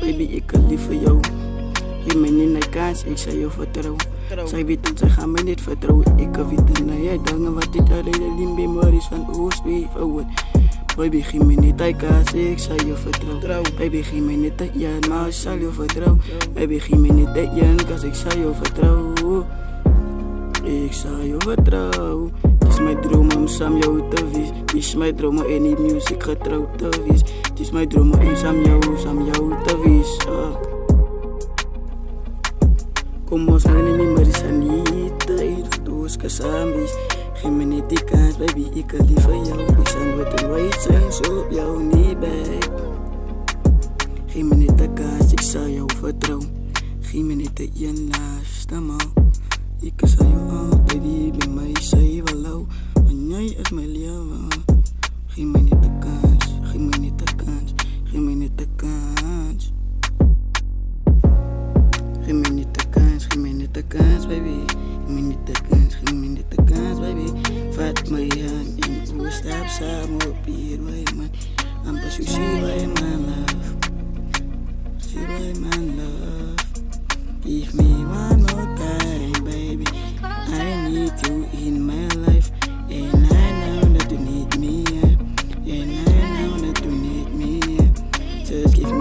Baby, ik kan lief voor jou. Geef me niet een kans, ik zal jou vertrouwen. Zij weet dat zij gaan me niet vertrouwen. Ik kan weten naar jij dingen wat dit alleen in memories van oost weer verwoord. Baby, geef me niet een kans, ik zal jou vertrouwen. Baby, geef me niet een jan, maar ik zal jou vertrouwen. Baby, geef me niet een jan, cause ik zal jou vertrouwen. Ik zal jou vertrouwen. Het is mijn droom om samen jou te wezen. Het is mijn droom om in die muziek getrouwd te wezen. Het is mijn droom om samen jou te wezen. Kom ons maar in memories aan die tijd. Doe eens kasambis. Geef me niet die kans, baby, ik kan lief voor jou. Ik zal nooit een white zijn, zo op jou niet bij. Geef me niet de kans, ik zal jou vertrouwen. Geef me niet de jen laatste man. Ik zal jou altijd die bij mij zijn wel. Want jij is mijn leven. Geef me niet de kans, geef me niet de kans, geef me niet de kans. Geef me niet de kans, geef me niet de kans, baby. Geef me niet de kans, geef me niet de kans, baby. Vat mijn hand en hoe stap samen op hier, man. I'm but you see why my love. See why my love. Give me